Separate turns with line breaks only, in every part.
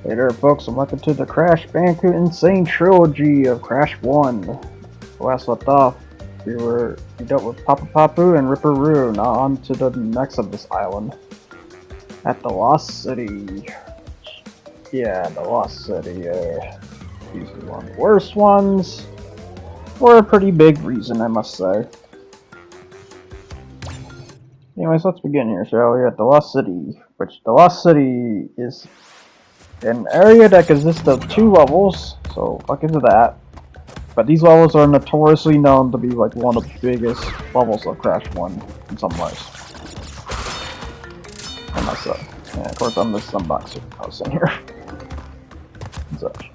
Hey there folks, and welcome to the Crash Bandicoot Nsane Trilogy of Crash 1. Last left off, we dealt with Papa Papu and Ripperoo. Now on to the next of this island. At the Lost City. Yeah, the Lost City. These are one of the worst ones. For a pretty big reason, I must say. Anyways, let's begin here, shall we? At the Lost City, which the Lost City is an area that consists of 2 levels, so look into that. But these levels are notoriously known to be like one of the biggest levels of Crash 1 in some ways. And myself. And of course I'm this unboxer house in here. And such.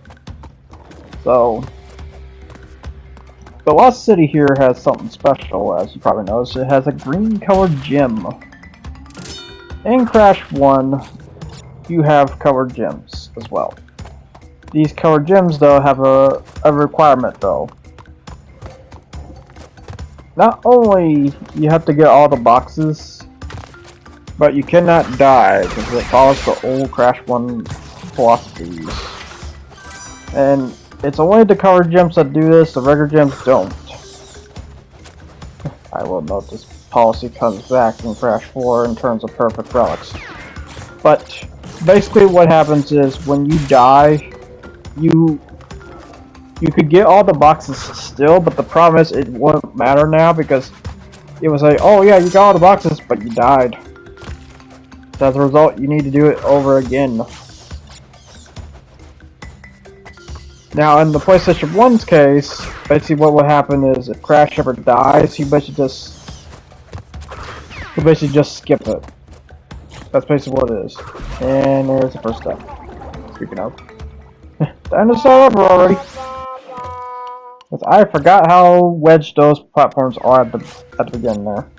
So the Lost City here has something special, as you probably noticed. It has a green colored gem. In Crash 1, you have colored gems as well. These colored gems, though, have a requirement, though. Not only you have to get all the boxes, but you cannot die, because it follows the old Crash 1 philosophies. And it's only the colored gems that do this, the regular gems don't. I will note this policy comes back in Crash 4 in terms of perfect relics. But basically what happens is when you die, you could get all the boxes still, but the problem is it won't matter now because it was like, oh yeah, you got all the boxes, but you died. So as a result, you need to do it over again. Now in the PlayStation 1's case, basically what will happen is if Crash ever dies, you basically just skip it. That's basically what it is. And there's the first step. Speaking of. Time to start over already. Because I forgot how wedged those platforms are at the beginning there.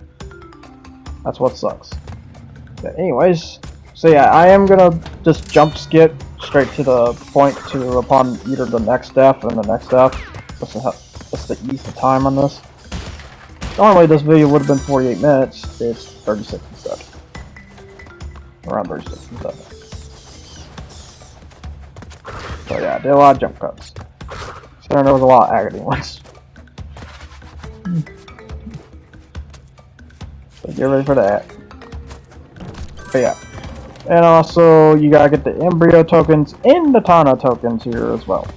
That's what sucks. But anyways, so yeah, I am gonna just jump skip straight to the point to upon either the next death and the next death. Just to ease the time on this. Normally this video would have been 48 minutes. It's 36 instead. Around 36 instead. So yeah, I did a lot of jump cuts. So there was a lot of agony ones. So get ready for that. But yeah. And also, you gotta get the embryo tokens and the Tana tokens here as well.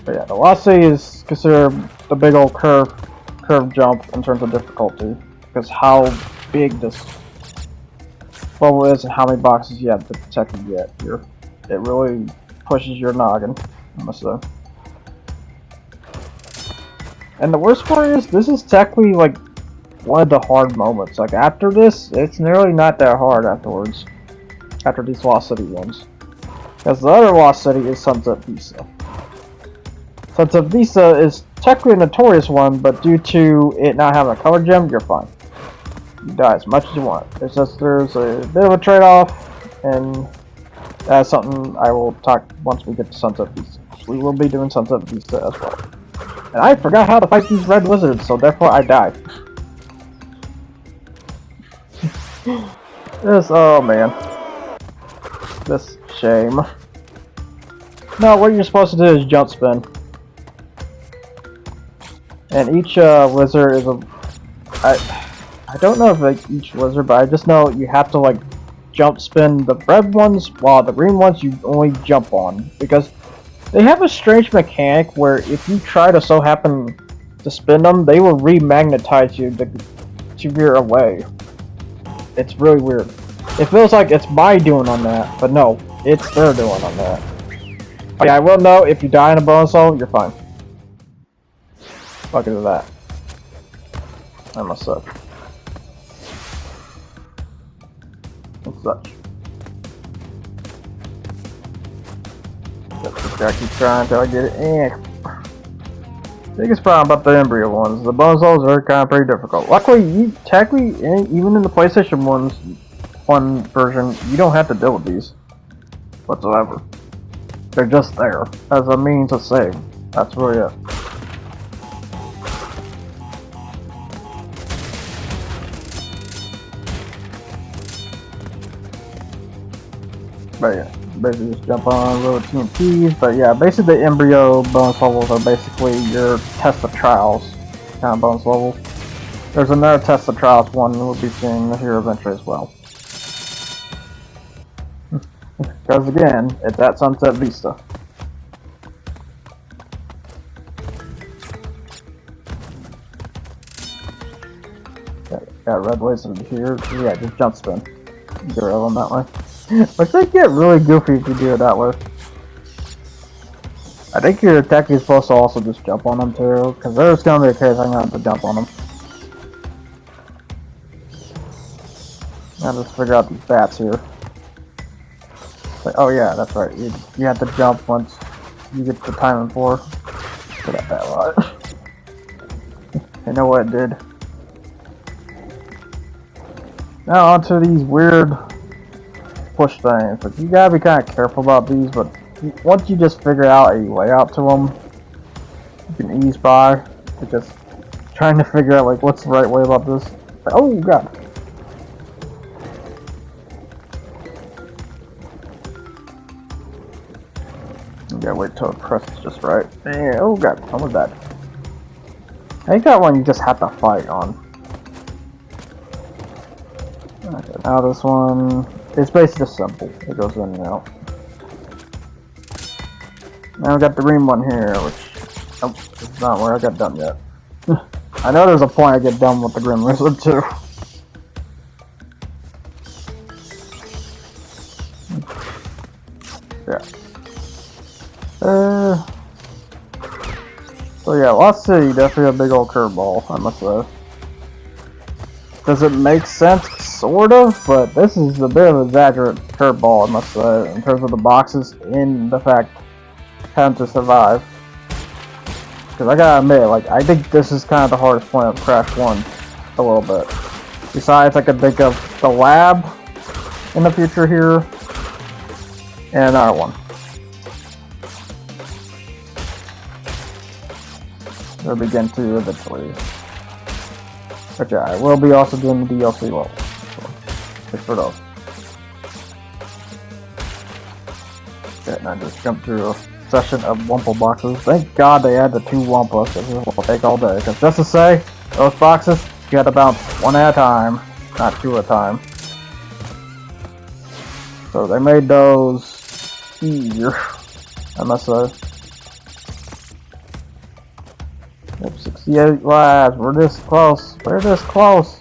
But yeah, the Lost City is considered the big old curve jump in terms of difficulty. Because how big this level is and how many boxes you have to technically get here. It really pushes your noggin, I must say. And the worst part is, this is technically like one of the hard moments. Like after this, it's nearly not that hard afterwards. After these Lost City ones. Because the other Lost City is Sunset Vista. Sunset Vista is technically a notorious one, but due to it not having a color gem, you're fine. You die as much as you want. It's just there's a bit of a trade-off, and that's something I will talk once we get to Sunset Vista. We will be doing Sunset Vista as well. And I forgot how to fight these red lizards, so therefore I died. Oh man. This shame. No, what you're supposed to do is jump spin. And each lizard is a... I don't know if like each lizard, but I just know you have to like jump spin the red ones, while the green ones you only jump on. Because they have a strange mechanic where if you try to so happen to spin them, they will remagnetize you to veer away. It's really weird. It feels like it's my doing on that, but no, it's their doing on that. But yeah, I will know if you die in a bonus level, you're fine. Look at that. I must say. And such. Just gotta keep trying until I get it. Biggest problem about the embryo ones, the bonus levels are kind of pretty difficult. Luckily, technically, even in the PlayStation 1 version, you don't have to deal with these whatsoever. They're just there as a means of save. That's really it. But yeah, basically just jump on little TNTs. But yeah, basically the embryo bonus levels are basically your test of trials kind of bonus levels. There's another test of trials one we'll be seeing here eventually as well. Because again, it's at Sunset Vista. Got red laser here. Yeah, just jump spin. Get rid of them that way. Which they get really goofy if you do it that way. I think your attack is supposed to also just jump on them too, because there's gonna be a case I'm gonna have to jump on them. Now just figure out these bats here. Like, oh yeah, that's right. You have to jump once you get the timing for. Put that bat right. I know what it did. Now onto these weird push things. But you gotta be kind of careful about these. But once you just figure out a layout to them, you can ease by. But just trying to figure out like what's the right way about this. Like, oh god. You gotta wait till it presses just right. Yeah, oh god, what was that? I think that one you just have to fight on. Okay, now this one, it's basically just simple. It goes in and out. Now we got the green one here, which, oh, this is not where I got done yet. I know there's a point I get done with the Grim Lizard too. Yeah. So yeah, Lost City, definitely a big old curveball, I must say. Does it make sense? Sort of, but this is a bit of an exaggerate curveball, I must say, in terms of the boxes and the fact having to survive. Because I gotta admit, like, I think this is kind of the hardest point of Crash 1, a little bit. Besides, I could think of the lab in the future here, and another one. We'll begin to eventually. But yeah, I will be also doing the DLC level. So, for those. Okay, now just jump through a session of Wumpa boxes. Thank God they had the 2 Wumpas, because this will take all day. Because just to say, those boxes, you gotta bounce one at a time, not 2 at a time. So they made those easier, I must say. 68 lives. We're this close. We're this close.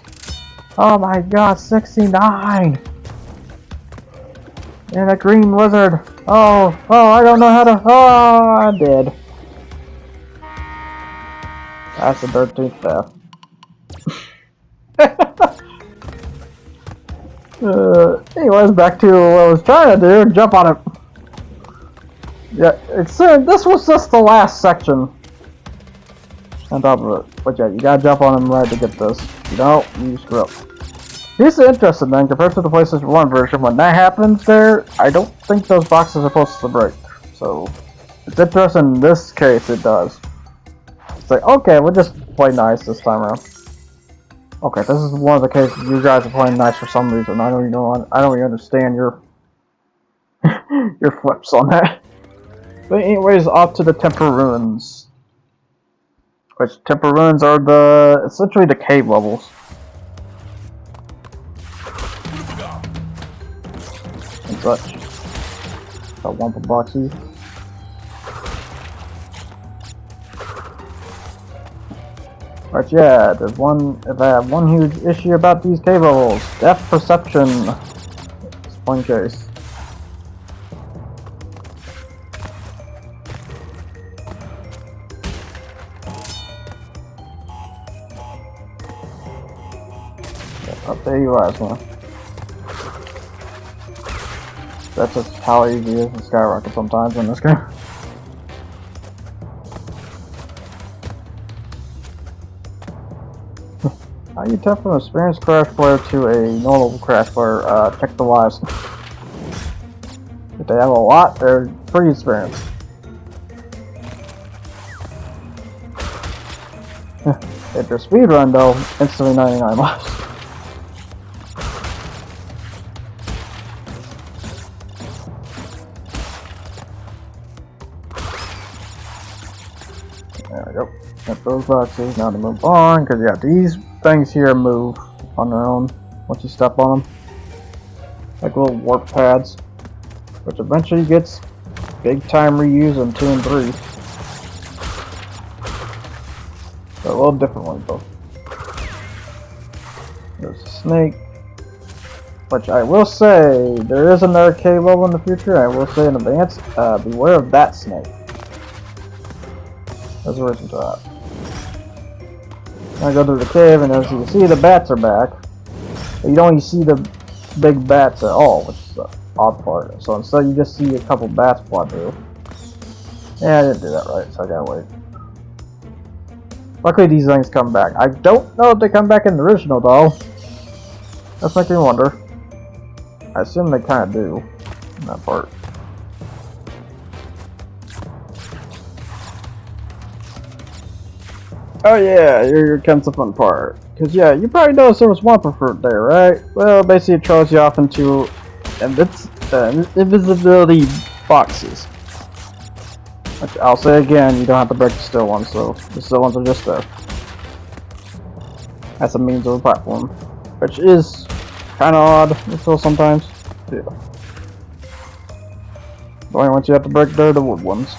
Oh my god, 69! And a green lizard. Oh, I don't know how to. Oh, I'm dead. That's the 13th death. Anyways, back to what I was trying to do. Jump on it. Yeah, this was just the last section. On top of it. But yeah, you gotta jump on them right to get this. You don't, you screw up. Here's the interesting thing, compared to the PlayStation 1 version, when that happens there, I don't think those boxes are supposed to break. So, it's interesting in this case it does. It's like, okay, we'll just play nice this time around. Okay, this is one of the cases you guys are playing nice for some reason. I don't even understand your your flips on that. But anyways, off to the Temple Ruins. Which Temple Ruins are essentially the cave levels. And such. Got Wumpa boxes. But yeah, if I have one huge issue about these cave levels, depth perception. It's one case. I'll tell you last one. That's just how easy it is to skyrocket sometimes in this game. How you tap from an experienced crash player to a normal crash player? Check the lives. If they have a lot, they're pretty experienced. If they're speedrun though, instantly 99 lives. There we go. Get those boxes. Now to move on, because yeah, these things here move on their own once you step on them. Like little warp pads, which eventually gets big time reused in 2 and 3. But a little different one though. There's a snake, which I will say there is another cave level in the future. I will say in advance, beware of that snake. There's a reason to that. I go through the cave, and as you can see, the bats are back. But you don't even see the big bats at all, which is the odd part. So instead, you just see a couple bats fly through. Yeah, I didn't do that right, so I gotta wait. Luckily, these things come back. I don't know if they come back in the original, though. That's making me wonder. I assume they kind of do in that part. Oh yeah, here comes the fun part. Cause yeah, you probably noticed there was one preferred there, right? Well, basically it throws you off into invisibility boxes. Which I'll say again, you don't have to break the still ones, so the still ones are just there. As a means of a platform. Which is kind of odd, I feel sometimes. Yeah. The only ones you have to break there are the wood ones.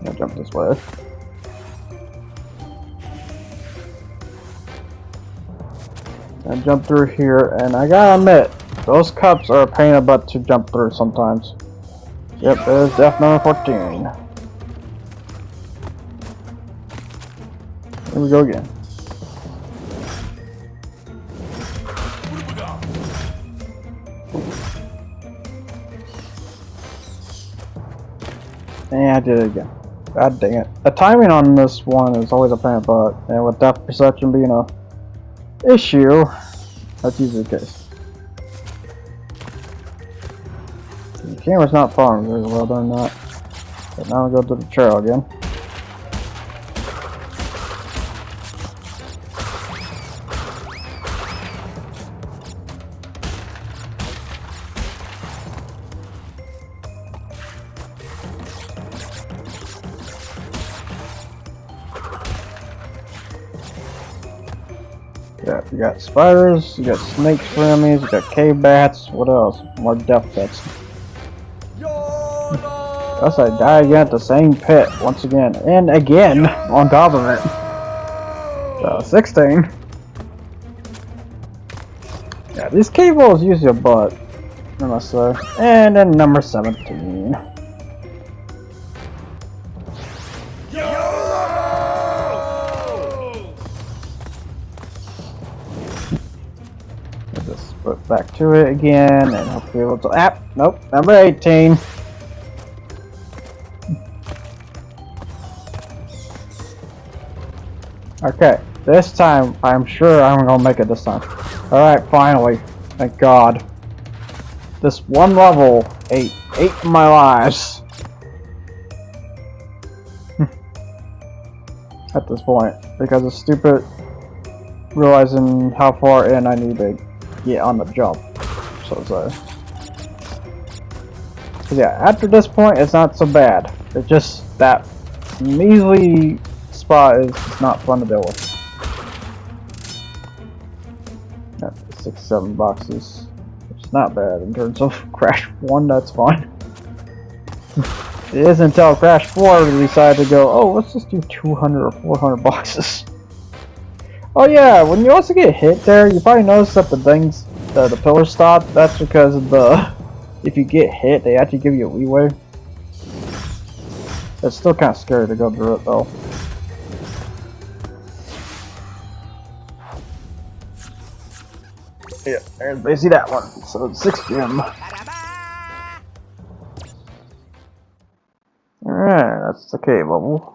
I'll jump this way. And jump through here, and I gotta admit, those cups are a pain in the butt to jump through sometimes. Yep, there's death number 14. Here we go again. And I did it again. God dang it. The timing on this one is always a pain in the butt, and with depth perception being a issue, that's usually the case. The camera's not following very well, they're not. But now we go to the trail again. Yeah, you got spiders, you got snakes for enemies, you got cave bats, what else? More death pits. Plus I die again at the same pit, once again, and again, on top of it. So, 16. Yeah, these cave walls use your butt, I must say. And then number 17. Just put back to it again, and hopefully we'll nope, number 18. Okay, this time I'm sure I'm gonna make it this time. Alright, finally. Thank God. This one level ate 8 of my lives. At this point, because it's stupid realizing how far in I need to get on the jump. So yeah, after this point it's not so bad. It's just that measly spot is just not fun to deal with. That's 6-7 boxes, which is not bad in terms of Crash 1. That's fine. It isn't until Crash 4 we decided to go, oh, let's just do 200 or 400 boxes. Oh yeah, when you also get hit there, you probably notice that the things, the pillars stop. That's because of the, if you get hit, they actually give you a leeway. It's still kind of scary to go through it though. Yeah, there's basically that one. So it's 6 gem. Alright, that's the cave level.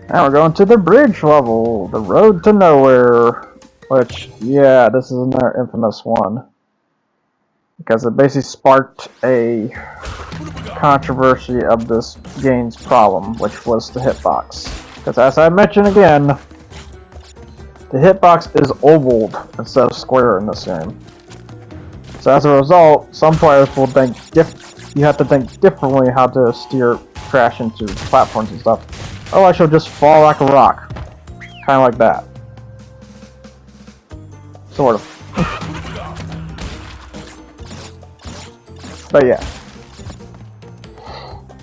Now we're going to the bridge level, the road to nowhere. Which, yeah, this is another infamous one. Because it basically sparked a controversy of this game's problem, which was the hitbox. Because as I mentioned again, the hitbox is ovaled instead of square in this game. So as a result, some players will think you have to think differently how to steer Crash into platforms and stuff. Otherwise, you'll just fall like a rock, kind of like that. Sort of. But yeah.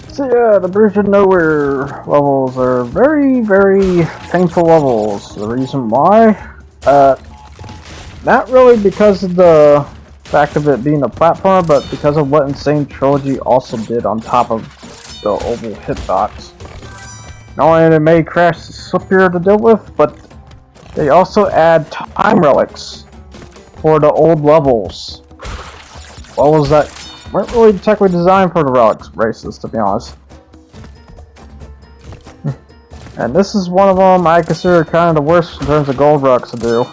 So yeah, the Bridge of Nowhere levels are very, very painful levels. The reason why? Not really because of the fact of it being a platform, but because of what Nsane Trilogy also did on top of the oval hitbox. Not only did it make Crash slippier to deal with, but they also add time relics for the old levels. Levels that weren't really technically designed for the relics races, to be honest. And this is one of them I consider kind of the worst in terms of gold relics to do.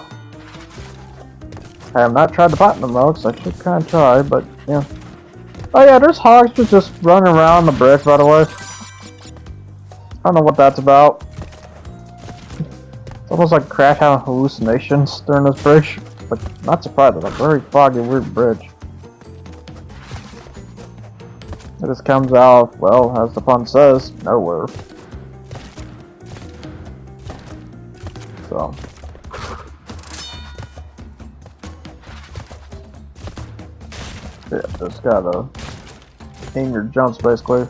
I have not tried the platinum relics, I should kind of try, but yeah. Oh yeah, there's hogs just running around the bridge, by the way. I don't know what that's about. It's almost like Crash having hallucinations during this bridge. But not surprised, it's a very foggy, weird bridge. It just comes out, well, as the pun says, nowhere. So. Yeah, just gotta aim your jumps basically.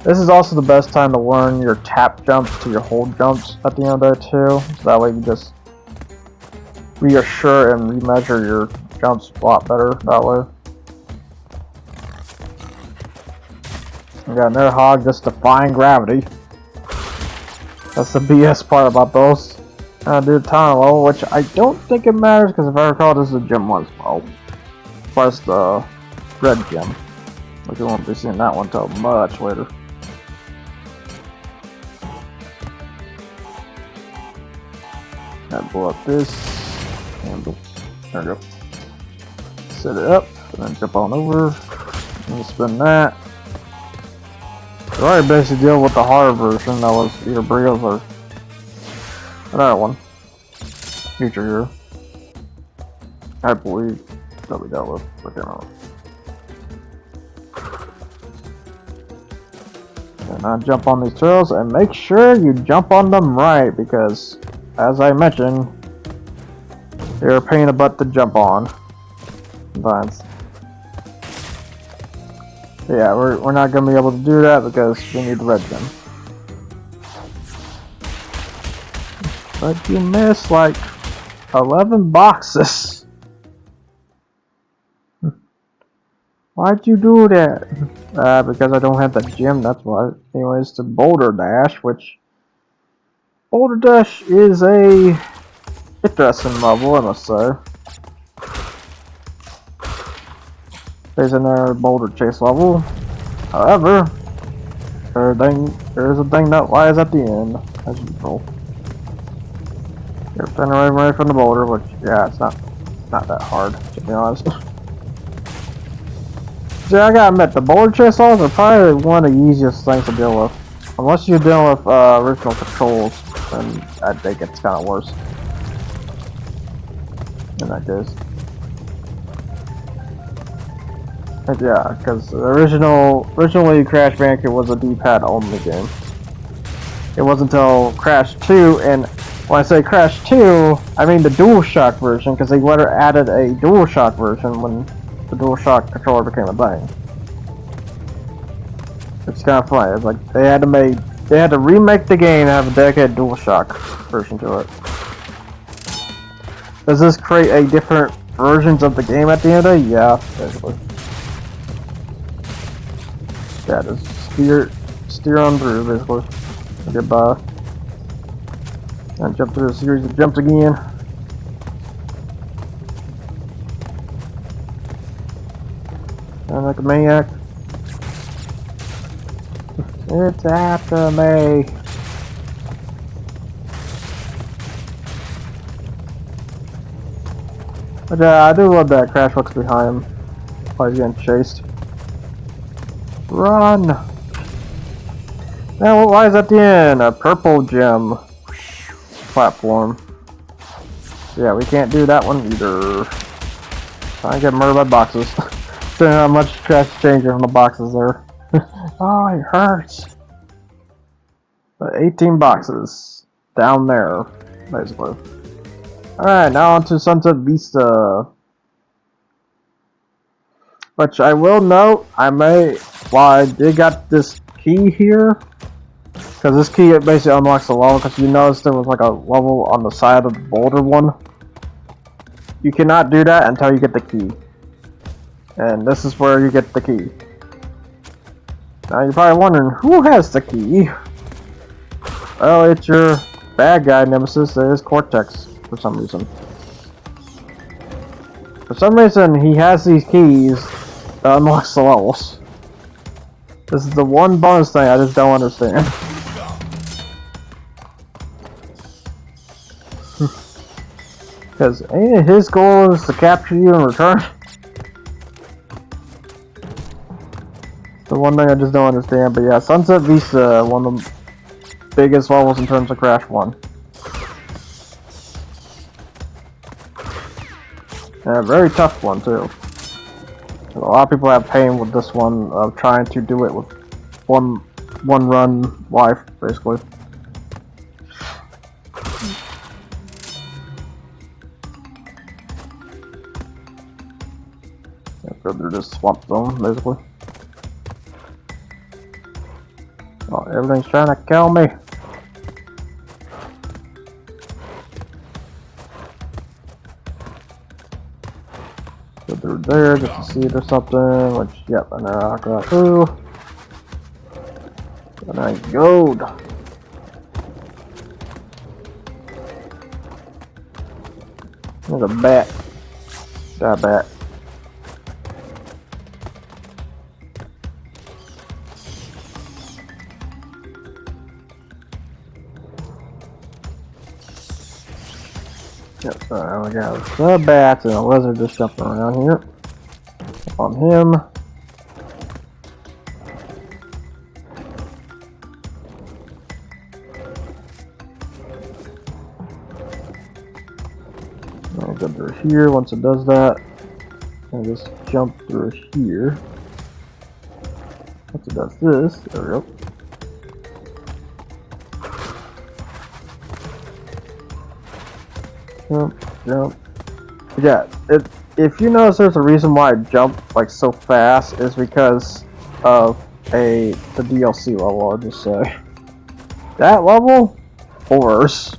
This is also the best time to learn your tap jumps to your hold jumps at the end of the day too. So that way you just reassure and remeasure your jumps a lot better that way. We got another hog just defying gravity. That's the BS part about those. Do the tunnel level, which I don't think it matters because if I recall, this is a gym one as well. Plus the red gem, which we won't be seeing that one until much later. Gotta blow up this handle. There we go. Set it up, and then jump on over, and spin that. So I already basically deal with the hard version that was either Brios or another one. Future Hero. I believe that we dealt with. I can't remember. And now jump on these trails and make sure you jump on them right because, as I mentioned, they're a pain in the butt to jump on. Sometimes. Yeah, we're not gonna be able to do that because we need the red gem. But you missed like 11 boxes. Why'd you do that? Because I don't have the gem, that's why. Anyways, to Boulder Dash, which Boulder Dash is a interesting level, I must say. There's another Boulder Chase level. However, there's a thing that lies at the end, as usual. You're turning away from the boulder, which, yeah, it's not that hard, to be honest. See, I gotta admit, the boulder chase levels are probably one of the easiest things to deal with. Unless you're dealing with original controls, then I think it's kind of worse. In that case. But yeah, because originally Crash Bandicoot was a D-pad only game. It wasn't until Crash 2, and when I say Crash 2, I mean the DualShock version, because they later added a DualShock version when the DualShock controller became a thing. It's kind of funny. It's like they had to remake the game and have a dedicated DualShock version to it. Does this create a different versions of the game at the end of the day? Yeah, basically. Yeah, just steer on through basically. Goodbye. And jump through a series of jumps again. And like a maniac. It's after me. But yeah, I do love that Crash looks behind him while he's getting chased. Run! Now what lies at the end? A purple gem platform. Yeah, we can't do that one either. Trying to get murdered by boxes. Seeing how much trash changing on the boxes there. Oh, it hurts. 18 boxes down there, basically. Alright, now on to Sunset Vista. Which I will note, while I did got this key here, because this key it basically unlocks the level, because you noticed there was like a level on the side of the boulder one. You cannot do that until you get the key. And this is where you get the key. Now you're probably wondering, who has the key? Well, it's your bad guy nemesis, it is Cortex, for some reason. For some reason, he has these keys that unlocks the levels. This is the one bonus thing I just don't understand. Because ain't it his goal is to capture you in return? The one thing I just don't understand, but yeah, Sunset Vista, one of the biggest levels in terms of Crash 1. And a very tough one too. A lot of people have pain with this one of trying to do it with one run life, basically. Go through this swamp zone, basically. Oh, everything's trying to kill me. Go through there just to see if there's something, which, yep, and there I got through. And I gold. There's a bat. Got a bat. Yep, so we got the bats and a lizard just jumping around here. On him. I'll go through here once it does that. And just jump through here. Once it does this, there we go. Jump. Yeah, if you notice there's a reason why I jump like so fast is because of the DLC level, I'll just say. That level? Horrors.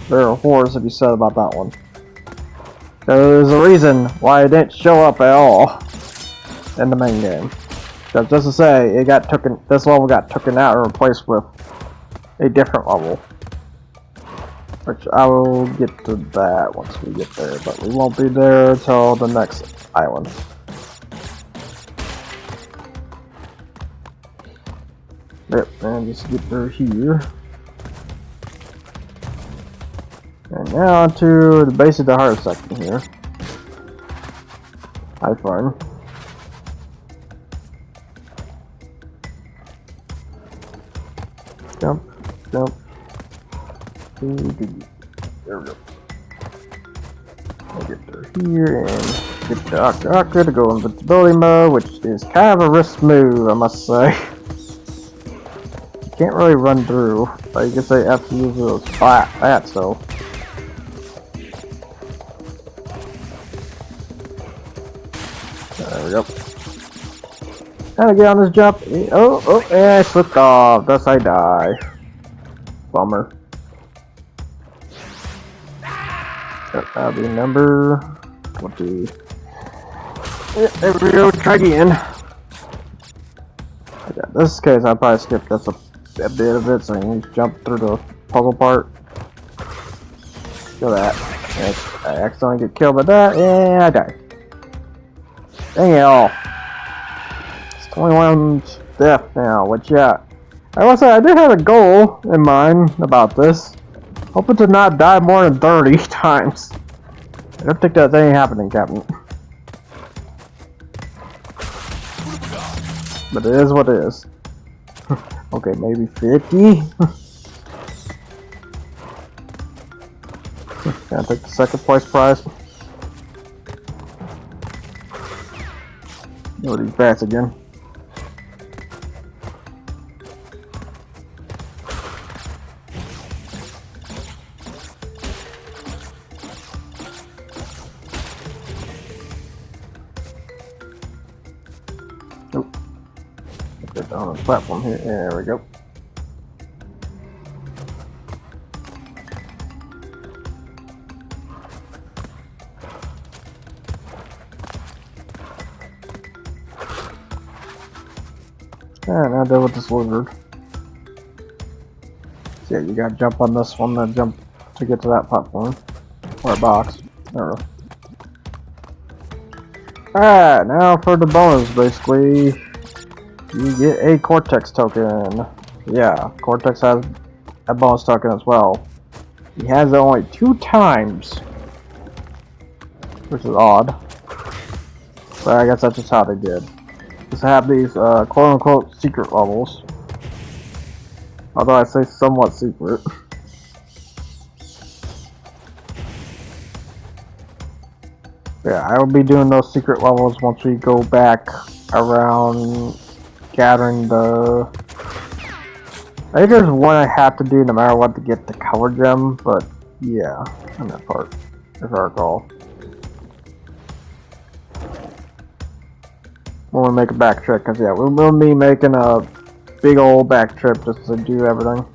There are horrors to be said about that one. There's a reason why it didn't show up at all in the main game. Because just to say, this level got taken out and replaced with a different level. Which I will get to that once we get there, but we won't be there until the next island. Yep, and just get through here. And now to the base of the hard section here. High fun. Jump. There we go. I'll get through here and get the Octa to go invincibility mode, which is kind of a risk move, I must say. You can't really run through, but you can say have to use those bats though. There we go. Gotta get on this jump. Oh, and I slipped off. Thus I die. Bummer. That'll be number 20. Yeah, there we go, try again. Yeah, this case I probably skipped just a bit of it, so you can jump through the puzzle part. Look at that. I accidentally get killed by that, and I die. Dang it all. It's 21 death now, which yeah. I will say I did have a goal in mind about this. Hoping to not die more than 30 times. I don't think that's ain't happening, Captain. But it is what it is. Okay, maybe 50? Can I take the second place prize? Oh, these bats again. Oh, get down on the platform here. There we go. Alright, now deal with this lizard. So yeah, you gotta jump on this one, then jump to get to that platform. Or box. There we go. Alright, now for the bonus, basically. You get a Cortex token. Yeah, Cortex has a bonus token as well. He has it only 2 times. Which is odd. But I guess that's just how they did. Just have these quote-unquote secret levels. Although I say somewhat secret. Yeah, I will be doing those secret levels once we go back around gathering the... I think there's one I have to do no matter what to get the color gem, but yeah, on that part, if I recall. When we make a back trip, because yeah, we'll be making a big old back trip just to do everything.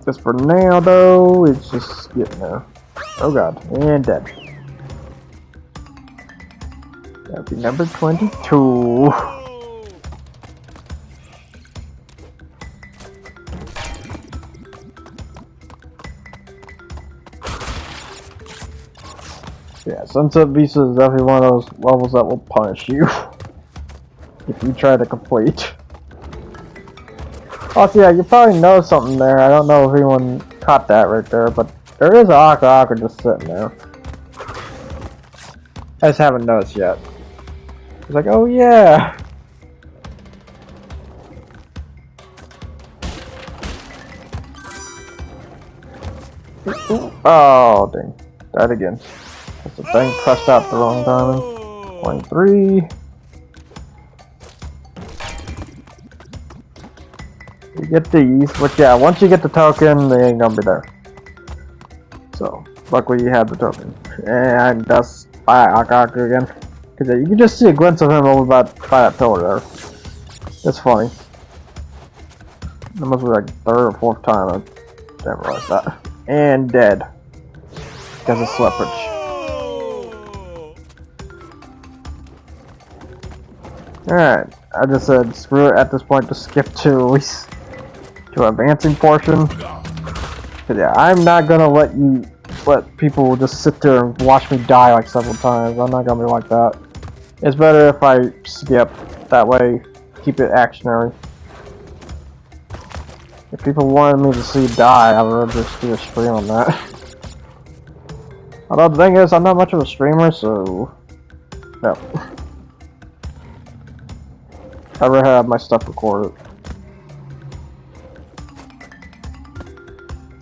Just for now though, it's just getting there. Oh god, and dead. That'll be number 22. Yeah, Sunset Visa is definitely one of those levels that will punish you if you try to complete. Also, yeah, you probably know something there. I don't know if anyone caught that right there, but there is an Aka just sitting there. I just haven't noticed yet. It's like, oh yeah! Oh, dang. Died again. That's the thing pressed out the wrong timing. 23. You get these, but yeah, once you get the token, they ain't gonna be there. So, luckily you have the token. And that's by Akaku again. Cause yeah, you can just see a glimpse of him over by that pillar there. It's funny. That must be like the 3rd or 4th time I didn't realize that. And dead. Because of slippage. Alright, I just said screw it at this point to skip to at least to advancing portion. But yeah, I'm not gonna let people just sit there and watch me die like several times. I'm not gonna be like that. It's better if I skip, that way keep it actionary. If people wanted me to see die, I would just do a stream on that. Although the thing is, I'm not much of a streamer, so no. I rather have my stuff recorded.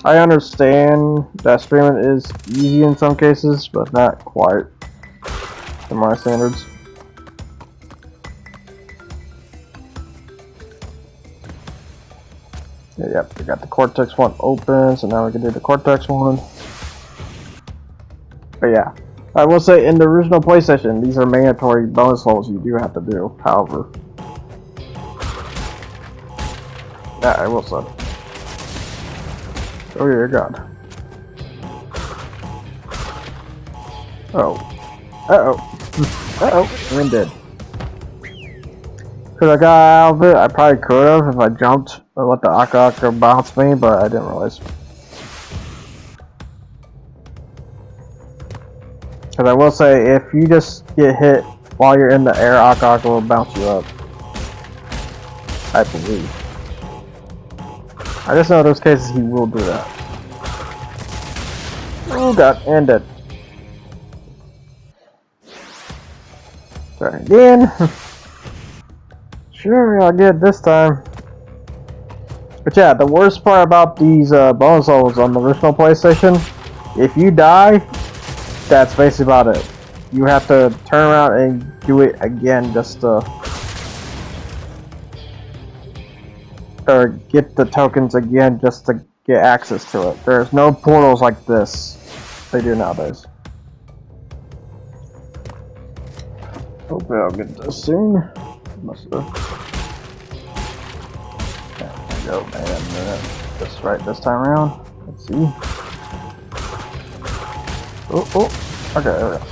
I understand that streaming is easy in some cases, but not quite to my standards. Yep, we got the Cortex one open, so now we can do the Cortex one. But yeah, I will say in the original PlayStation, these are mandatory bonus levels you do have to do, however. Yeah, I will say. Oh yeah, God. Oh. Uh-oh. Uh-oh. I'm dead. Could I got out of it? I probably could have if I jumped and let the Aka bounce me, but I didn't realize. Because I will say, if you just get hit while you're in the air, Aka will bounce you up. I believe. I just know in those cases he will do that. Oh god, and dead. Try again. Sure, I'll get it this time. But yeah, the worst part about these bonus levels on the original PlayStation, if you die, that's basically about it. you have to turn around and do it again just to, or get the tokens again just to get access to it. There's no portals like this they do nowadays. Hopefully I'll get this soon. Must have. There we go, man. Just right this time around. Let's see. Oh, okay, there we go.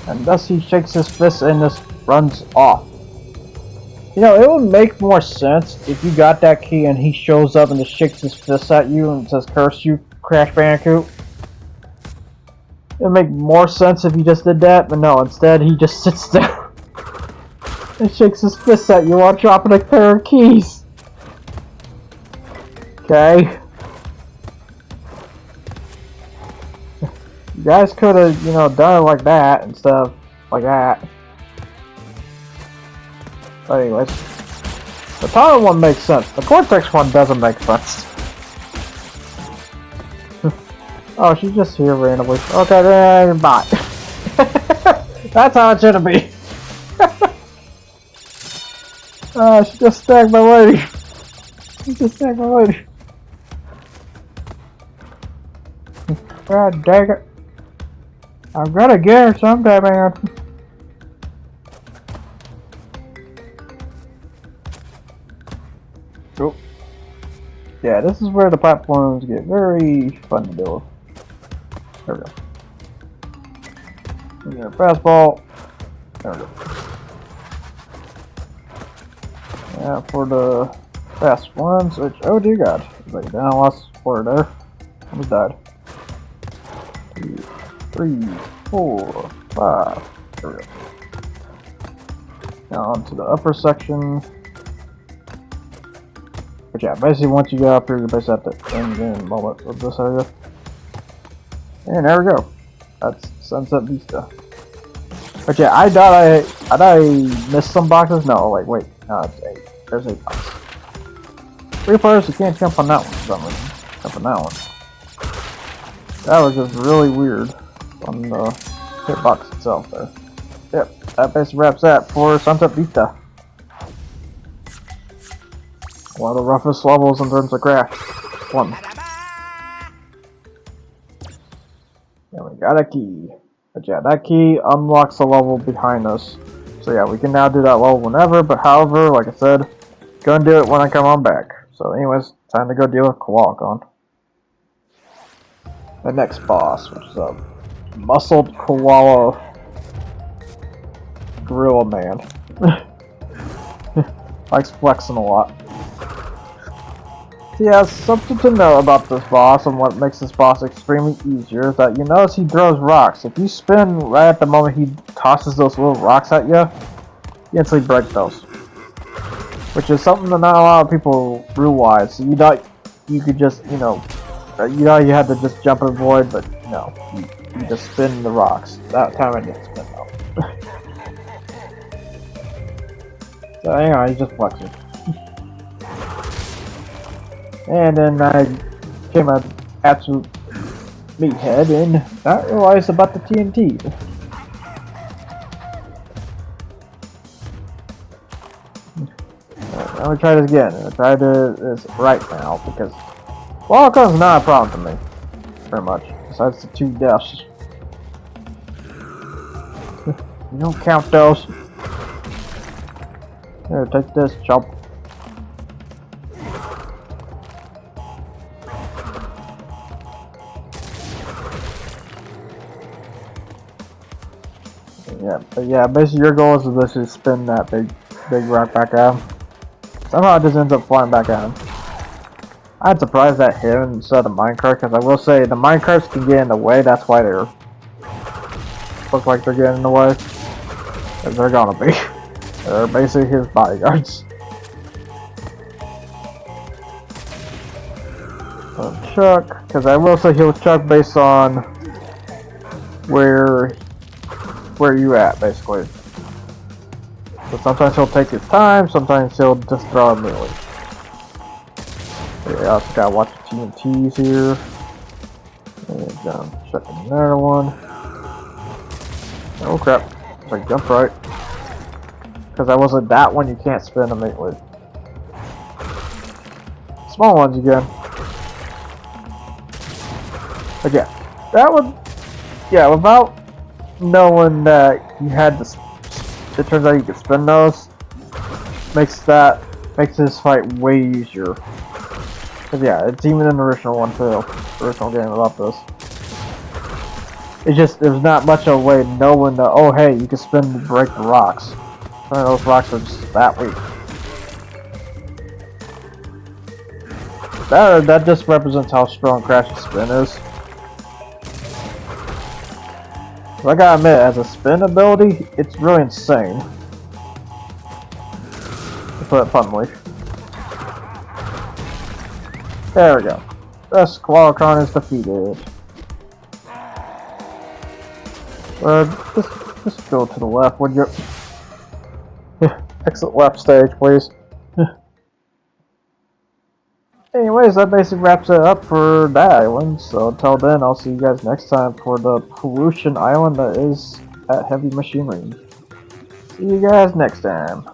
And thus he shakes his fist and just runs off. You know, it would make more sense if you got that key and he shows up and just shakes his fist at you and says, "Curse you, Crash Bandicoot." It would make more sense if he just did that, but no, instead he just sits there and shakes his fist at you while dropping a pair of keys. Okay. You guys could have, you know, done it like that instead of like that. But anyways, the Tyler one makes sense. The Cortex one doesn't make sense. Oh, she's just here randomly. Okay, then bye. That's how it should be. Oh, she just stacked my lady. She just stacked my lady. God dang it. I'm gonna get her someday, man. Oh. Yeah, this is where the platforms get very fun to deal with. There we go. We get a fastball. There we go. Yeah, for the fast ones, which, oh dear god. Like, I lost water there. Almost died. 2, 3, 4, 5. There we go. Now onto the upper section. But yeah, basically once you get up here, you're basically at the end moment of this area. And there we go. That's Sunset Vista. But yeah, I thought I missed some boxes. No, wait. No, it's 8. There's 8 boxes. 3 players, you can't jump on that one for some reason. Jump on that one. That was just really weird on the hitbox itself there. Yep, that basically wraps that for Sunset Vista. One of the roughest levels in terms of craft. One. And we got a key. But yeah, that key unlocks the level behind us. So yeah, we can now do that level whenever, but however, like I said, gonna do it when I come on back. So anyways, time to go deal with Koalakon. The next boss, which is a muscled koala gorilla man. Likes flexing a lot. So yeah, something to know about this boss and what makes this boss extremely easier is that you notice he throws rocks. If you spin right at the moment he tosses those little rocks at you, you instantly break those. Which is something that not a lot of people realize. So you thought you could just, you had to just jump and avoid, but no, you just spin the rocks. That time I didn't spin though. So anyway, he's just flexing. And then I became an absolute meathead and not realized about the TNT. Alright, I'm gonna try this again. I'm gonna try this right now because Koalakon's not a problem to me. Very much. Besides the 2 deaths. You don't count those. Here, take this, chump. Yeah, but yeah, basically your goal is to literally spin that big rock back at him. Somehow it just ends up flying back at him. I'm surprised at him instead of the minecart, because I will say the minecarts can get in the way. That's why they're look like they're getting in the way. Because they're gonna be. They're basically his bodyguards. So Chuck, because I will say he'll Chuck based on where you at, basically. So sometimes he'll take his time, sometimes he'll just throw a melee. Yeah, I also gotta watch the TNTs here. And check another one. Oh crap. I jumped right. Because I wasn't that one you can't spin a mate with. Small ones again. But yeah, that would, yeah, without knowing that you had to, it turns out you could spin those, makes this fight way easier. Cause yeah, it's even in the original one too, original game about this. It's just, there's not much of a way knowing that, oh hey, you can spin to break the rocks. Those rocks are just that weak. That just represents how strong Crash's spin is. I gotta admit, as a spin ability, it's really insane. To put it bluntly. There we go. This Qualcomm is defeated. Just go to the left, would you? Exit left stage, please. Anyways, that basically wraps it up for that island. So until then, I'll see you guys next time for the pollution island that is at Heavy Machinery. See you guys next time.